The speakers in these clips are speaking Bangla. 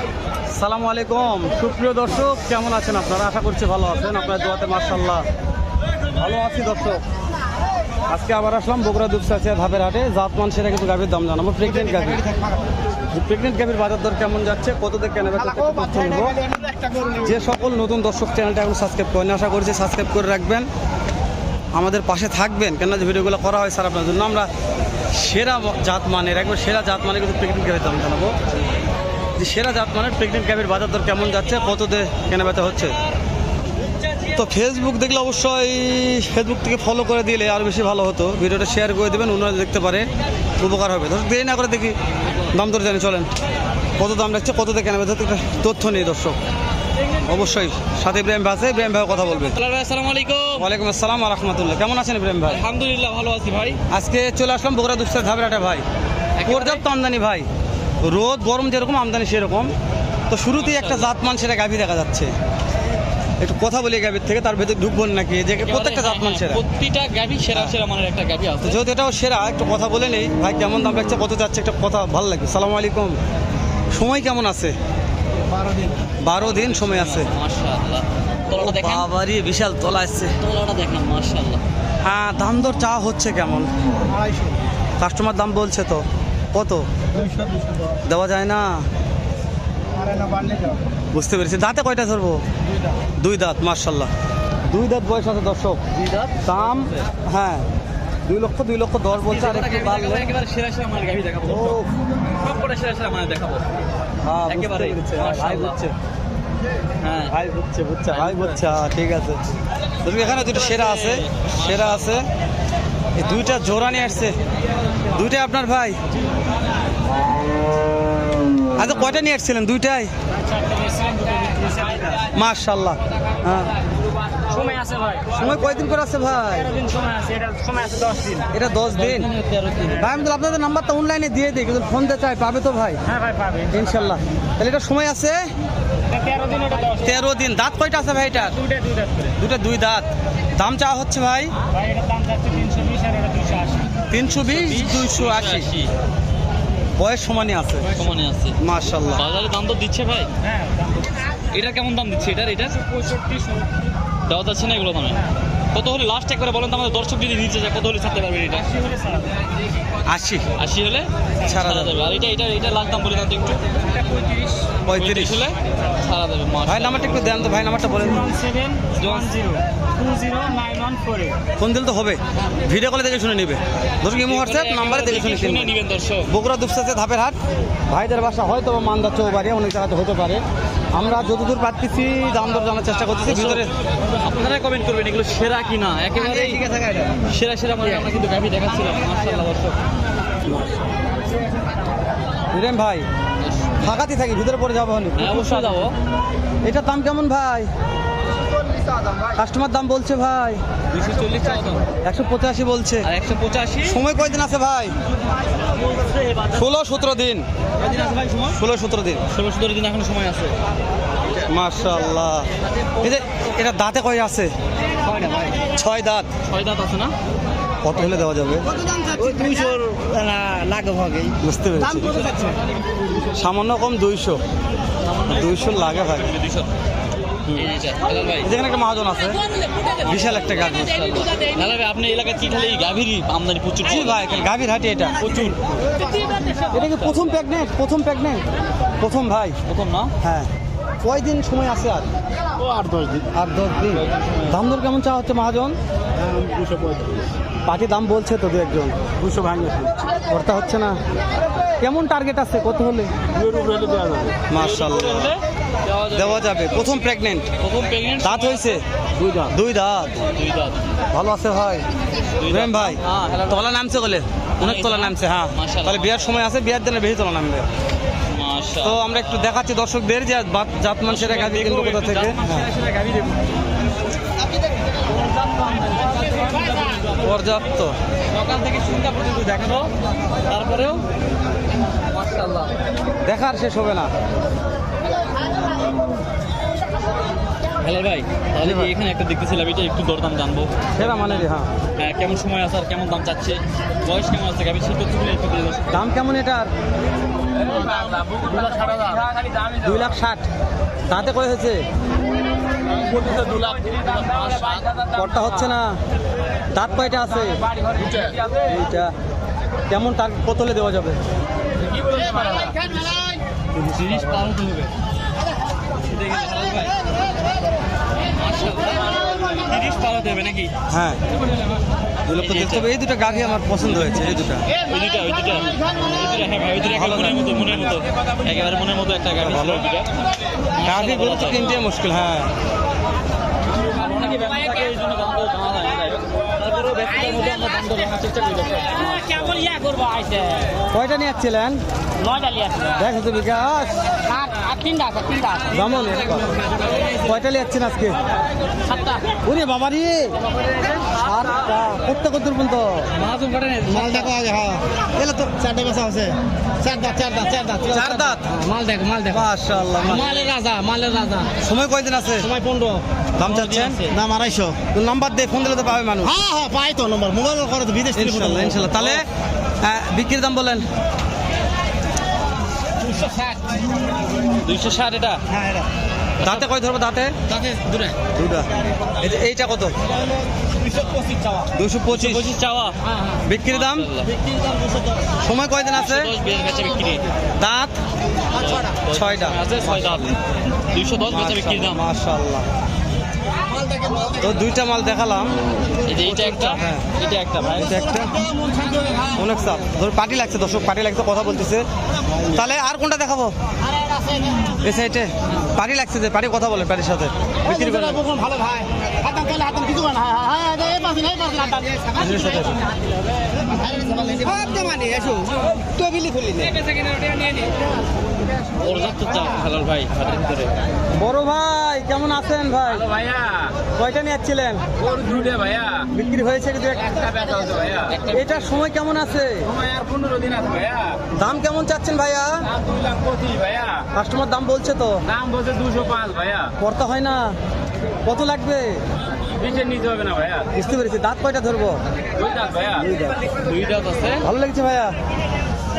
আসসালামু আলাইকুম সুপ্রিয় দর্শক, কেমন আছেন আপনারা? আশা করছি ভালো আছেন। আপনার দোয়াতে মাশাআল্লাহ ভালো আছি। দর্শক, আজকে আবার আসলাম বগুড়া দুপচাচিয়া ধাপের হাটে। জাতমান সেটা কিন্তু গাভীর দাম জানাবো। প্রেগনেন্ট গাভীর বাজার দর কেমন যাচ্ছে, কত দিয়ে কেনা বেচা তথ্য নেব। যে সকল নতুন দর্শক চ্যানেলটা এখন সাবস্ক্রাইব করেন, আশা করছি সাবস্ক্রাইব করে রাখবেন, আমাদের পাশে থাকবেন। কেন যে ভিডিওগুলো করা হয় স্যার আপনার জন্য। আমরা সেরা জাতমানের, একবার সেরা জাতমানের কিন্তু প্রেগনেন্ট গাভীর দাম জানাবো। যে সেরা জাতমানের প্রেগনেন্ট গাভীর বাজার দর কেমন যাচ্ছে, কত দিয়ে কেনা বেচা হচ্ছে। তো ফেসবুক দেখলে অবশ্যই ফেসবুক থেকে ফলো করে দিলে আরও বেশি ভালো হতো। ভিডিওটা শেয়ার করে দেবেন, অন্যরা দেখতে পারে, উপকার হবে। দর্শক দেরি না করে দেখি দাম দর জানি, চলেন কত দাম রাখছে, কত দিয়ে কেনা বেচা তথ্য নেই। দর্শক অবশ্যই সাথে ইব্রাহিম ভাই আছে, ইব্রাহিম ভাই কথা বলবে। আসসালামু আলাইকুম। ওয়ালাইকুম আসসালাম ওয়া রাহমাতুল্লাহ। কেমন আছেন ইব্রাহিম ভাই? আলহামদুলিল্লাহ ভালো আছি ভাই। আজকে চলে আসলাম বগুড়া দুপচাচিয়া ধাপের হাটে ভাই। পর্যাপ্ত আমদানি ভাই, রোদ গরম যেরকম আমদানি সেরকম। তো শুরুতেই একটা জাতমান সেটা গাভী দেখা যাচ্ছে। একটু কথা বলি গাভীর থেকে, তার ভেতরে ঢুকবো নাকি? যে প্রত্যেকটা জাতমান সেরা, প্রতিটা গাভী সেরা সেরা মানের একটা গাভী আছে। যেহেতু এটাও সেরা, একটু কথা বলে নেই ভাই। কেমন দাম রাখছে, কত যাচ্ছে, একটা কথা ভালো লাগবে। সালামু আলাইকুম। সময় কেমন আছে? 12 দিন সময় আছে। মাশাআল্লাহ, তলাটা দেখেন। বাবারে বিশাল তলা আসছে। তলাটা দেখেন মাশাআল্লাহ। হ্যাঁ, দাম দর চা হচ্ছে কেমন? 250 কাস্টমার দাম বলছে তো কত 200 দেওয়া যায় না? আরে না বাড়লে যাও। বুঝতে পেরেছি। দাঁতে কয়টা ধরবো? দুই দাঁত। মাশাআল্লাহ, 2 দাঁত বয়স আছে। দর্শক দাম, হ্যাঁ 2 লক্ষ 10 বলছে। আর একটু বাড়লে একেবারে সেরা সেরা মানের গাভী দেখাবো। ও, সবকটা সেরা সেরা মানের দেখাবো। হ্যাঁ একেবারে বুঝতে পেরেছি। ভাই মাশাআল্লাহ। বুঝছে, হ্যাঁ ভাই বুঝছে, ভাই বুঝছে। হ্যাঁ ঠিক আছে। তুমি এখানে দুটো সেরা আছে, সেরা আছে। এই দুইটা জোড়া নিয়ে আসছে, দুইটাই আপনার ভাই? আচ্ছা কয়টা নিয়ে আসছিলেন? দুইটাই? মাশাআল্লাহ। হ্যাঁ, সময় আছে ভাই। সময় কয়দিন করে আছে ভাই? 13 দিন সময় আছে। এটা সময় আছে 10 দিন। এটা 10 দিন। 13 দিন। ভাই আমি তো আপনাদের নাম্বারটা অনলাইনে দিয়ে দিই, কিন্তু ফোন দিতে চাই, পাবে তো ভাই? হ্যাঁ ভাই পাবে। ইনশাল্লাহ। তাহলে এটা সময় আছে এটা 13 দিন, এটা 10 দিন। 13 দিন। দাঁত কয়টা আছে ভাই এটা? দুইটা করে। দুটা 2 দাঁত। দাম চাওয়া হচ্ছে ভাই ভাই এটার দাম যাচ্ছে 320 আর এটা 280। 320 280। বয়স সমানই আছে। সমানে আছে। মাশাআল্লাহ। বাজারে দাম তো দিচ্ছে ভাই। হ্যাঁ দাম এটা কেমন দাম দিচ্ছে? এটা 65 দেওয়া যাচ্ছে না এগুলো দামে? কত হলে লাস্ট একবারে বলেন তো, আমাদের দর্শক যদি নিচে যায় কত হলে ছাড়তে পারবেন? এটা 80 80 হলে ছাড়া ছাড়া যাবে। আর এটা লাস্ট দাম বলে দাম তো একটু। এটা 35 হলে ছাড়া যাবে। ভাই নাম্বারটা একটু দেন তো ভাই, নাম্বারটা বলেন। 17102098। ফোন দিলে তো হবে, ভিডিও কলে দেখে শুনে নেবে। ধরুন ইমো হোয়াটসঅ্যাপ নাম্বারে দেখে শুনে শুনে কিনবে। নেবেন দর্শক। বগুড়া দুপচাচিয়া ধাপের হাট। ভাইদের বাসা হয়তো বা মান্দা চৌবাড়ি, অনেক জায়গাতে হতে পারে। আমরা যতদূর পাচ্ছি দাম দর জানার চেষ্টা করতেছি। ভিতরে আপনারা কমেন্ট করবেন এগুলো সেরা কিনা। একেবারে সেরা সেরা মানে আমরা কিন্তু গাভী দেখাচ্ছিলাম। মাশাআল্লাহ দর্শক। ইব্রাহিম ভাই ফাঁকাতে থাকি, ভিতরে পরে যাবো। হ্যাঁ অবশ্যই যাবো। এটার দাম কেমন ভাই? কাস্টমার দাম বলছে ভাই 240 টাকা দাম। 185 বলছে। আর 185 সময় কয়দিন আছে ভাই? 16-17 দিন। কদিন আছে ভাই সময়? 16-17 দিন। 16-17 দিন এখনো সময় আছে। মাশাআল্লাহ। এটা দাঁতে কয় আছে? 6 দাঁত। 6 দাঁত আছে না? কত হলে দেওয়া যাবে? 200 লাগে ভাগে। বুঝতে পেরেছি। সামান্য কম 200 লাগে ভাই। 200। এই যে হেলাল ভাই। যেখানে একটা মহাজন আছে, বিশাল একটা গাভী। হেলাল ভাই, আপনি এলাকায় কি খালি গাভীর আমদানি প্রচুর? জি ভাই, গাভীর হাটে এটা প্রচুর। এটা কি প্রথম প্রেগনেন্ট? প্রথম ভাই। প্রথম না? হ্যাঁ। কয়দিন সময় আছে আর? ও 8-10 দিন। 8-10 দিন। দাম দর কেমন চাওয়া হচ্ছে মহাজন? 235। পার্টি দাম বলছে তো দু একজন। 200 ভাঙে। করতে হচ্ছে না। কেমন টার্গেট আছে, কত হলে? 2 এর উপরে হলে দেওয়া যাবে। মাশাআল্লাহ হলে দেওয়া যাবে। প্রথম প্রেগনেন্ট। প্রথম প্রেগনেন্ট। দাঁত হয়েছে? 2 দাম। 2 দাঁত। 2 দাঁত। ভালো আছে ভাই ইব্রাহিম ভাই? হ্যাঁ, হেলাল ভাই। তলা নামছে বলে, অনেক তলা নামছে। হ্যাঁ, মাশাআল্লাহ। তাহলে বিয়ার সময় আছে, বিয়ার দিনে বেশি তলা নামবে। তো মাশাআল্লাহ। আমরা একটু দেখাচ্ছি দর্শকদের যে জাতমান সেরা গাভী কিনবো কোথা থেকে। পর্যাপ্ত সকাল থেকে সন্ধ্যা পর্যন্ত দেখাবো, তারপরেও মাশাআল্লাহ দেখার শেষ হবে না। হেলাল ভাই, তাহলে কি এখানে একটা দেখতেছিলাম, এটা একটু দরদাম জানবো। সেরা মানে রে। হ্যাঁ, হ্যাঁ, কেমন সময় আছে আর কেমন দাম চাচ্ছে, বয়স কেমন আছে গাভীর, সেই তথ্যগুলো একটু দিয়ে দাও। দাম কেমন এটার? 2,60,000 তাতে কয় হয়েছে? কটা হচ্ছে না? দাঁত কয়টা আছে? দুইটা। কেমন টার্গেট কত হলে দেওয়া যাবে? 30 পার হতে হবে। এটা কি হালাল ভাই? মাশাআল্লাহ 30 পার হতে হবে নাকি? হ্যাঁ 2 লক্ষ দেখতে হবে। এই দুটো গাভি আমার পছন্দ হয়েছে, এই দুটো। ওই দুটা হ্যাঁ ভাই, ওই দুটা একেবারে মনের মতো একেবারে মনের মতো একটা গাড়ি ভালো। গাভি গরু তো কিনতে মুশকিল। হ্যাঁ অনেকে ব্যবসা থাকে এই জন্য দাম দর জানা যায় না, যাই হোক। তারপরেও ব্যবসার মধ্যে আমরা দাম দর জানার চেষ্টা করি দর্শক। কেমন ইয়া করবো আইসে কয়টা নিয়ে যাচ্ছিলেন? 9টা লিয়াছে দেখ হচ্ছে বিকাশ আর 3টা আছে 3টা আছে যেমন কয়টা নিয়ে যাচ্ছেন আজকে? 7টা ওরে বাবা রে 7টা কত কত পর্যন্ত মাহাজন কাটে না মাল দেখো আগে। হ্যাঁ এলে তো 4টা বেচা আছে। 4 দাঁত মাল দেখো মাশাআল্লাহ। মালের রাজা সময় কয়দিন আছে? সময় 15 দাম চাচ্ছেন? দাম 250। তো নাম্বার দিয়ে ফোন দিলে তো পাবে মানুষ। হ্যাঁ পাই তো নম্বর মোবাইল করে তো বিদেশ থেকে ইনশাআল্লাহ ইনশাআল্লাহ। তাহলে বিক্রির দাম বলেন। 260 এটা। হ্যাঁ এটা দাঁতে কয় ধরবো? দাঁতে তাতে দুটো দুটা। এইটা কত? 225 চাওয়া। 225। 25 চাওয়া। বিক্রির দাম? সময় কয়দিন আছে? 10 বেচা বিক্রি। দাঁত 6টা আছে 6 দাম। 210 বেচা বিক্রির দাম। মাশাআল্লাহ। তো দুইটা মাল দেখালাম। এই যে এইটা একটা, হ্যাঁ। এটা একটা ভাই। এটা একটা অনেক চাপ ধর পার্টি লাগছে, দর্শক পার্টি লাগছে কথা বলতেছে। তাহলে আর কোনটা দেখাবো? এই সাইডে পার্টি লাগছে, যে পার্টি কথা বলে পার্টির সাথে বিক্রি করে ভালো ভাই হাতাম চলে হাতাম কিছু না। হ্যাঁ হ্যাঁ এই পাশে হাতাম পার্টির সাথে আছে। পর্যাপ্ত চাপ হালাল ভাই হাটের ভিতরে। বড় ভাই কেমন আছেন ভাই? ভাইয়া কয়টা নিয়ে যাচ্ছিলেন? গরু দুটো ভাইয়া বিক্রি হয়েছে কিন্তু একটা বেচা হচ্ছে ভাইয়া এটার সময় কেমন আছে? সময় আর 15 দিন আছে ভাইয়া দাম কেমন চাচ্ছেন ভাইয়া? দাম 2,25,000 ভাইয়া কাস্টমার দাম বলছে তো, দাম বলছে 205 ভাইয়া করতে হয় না। কত লাগবে? নিচে নিতে হবে না ভাইয়া বুঝতে পেরেছি। দাঁত কয়টা ধরবো? 2 দাঁত ভাইয়া 2 দাঁত আছে। ভালো লাগছে ভাইয়া।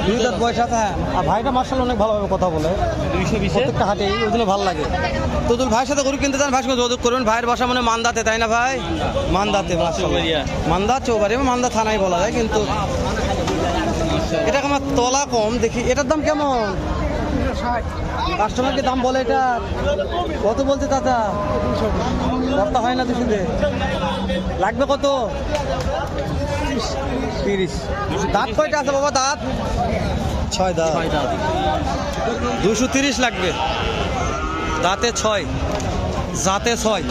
2 দাঁত বয়স আছে। হ্যাঁ আর ভাইটা মার্শাল্লাহ অনেক ভালোভাবে কথা বলে 220 প্রত্যেকটা হাটে, ওই জন্য ভালো লাগে। তো তুই ভাইয়ের সাথে গরু কিনতে চান, ভাইয়ের সঙ্গে যোগাযোগ করবেন। ভাইয়ের বাসা মানে মান্দাতে, তাই না ভাই? মান্দাতে চৌবাড়িয়া। মান্দা চৌবাড়ি, মান্দা থানায় বলা যায়। কিন্তু এটা আমার তলা কম দেখি। এটার দাম কেমন? কাস্টমারকে দাম বলে এটা কত বলছে দাদা? কত হয় না দুশোতে? লাগবে কত? 30। দাঁত কয়টা আছে বাবা? দাঁত 6 দাঁত। 230 লাগবে। দাঁতে 6, জাতে 6,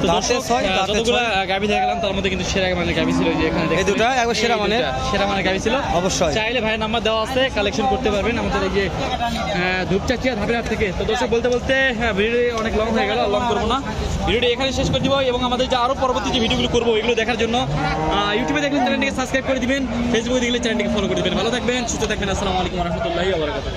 তো দাঁতে দর্শক, 6, দাঁতে যতগুলো 6। গাভী দেখালাম তার মধ্যে কিন্তু সেরা মানের গাভী ছিল, এই যে এখানে এই দুটা একবার সেরা মানের? সেরা মানের গাভী ছিল। অবশ্যই। চাইলে ভাইয়ের নাম্বার দেওয়া আছে, কালেকশন করতে পারবেন আমাদের এই যে ধূপচাচিয়া ধাপের হাট থেকে। তো দর্শক বলতে বলতে ভিডিও অনেক লং হয়ে গেল, লং করবো না, ভিডিওটি এখানে শেষ করে দিব। এবং আমাদের যে আরো পরবর্তী যে ভিডিওগুলো করবো এগুলো দেখার জন্য ইউটিউবে দেখলে চ্যানেলটিকে সাবস্ক্রাইব করে দিবেন, ফেসবুকে দেখলে চ্যানেলটিকে ফলো করে দিবেন। ভালো থাকবেন, সুস্থ থাকবেন। আসসালামু আলাইকুম ওয়া রাহমাতুল্লাহি ওয়া বারাকাতুহু।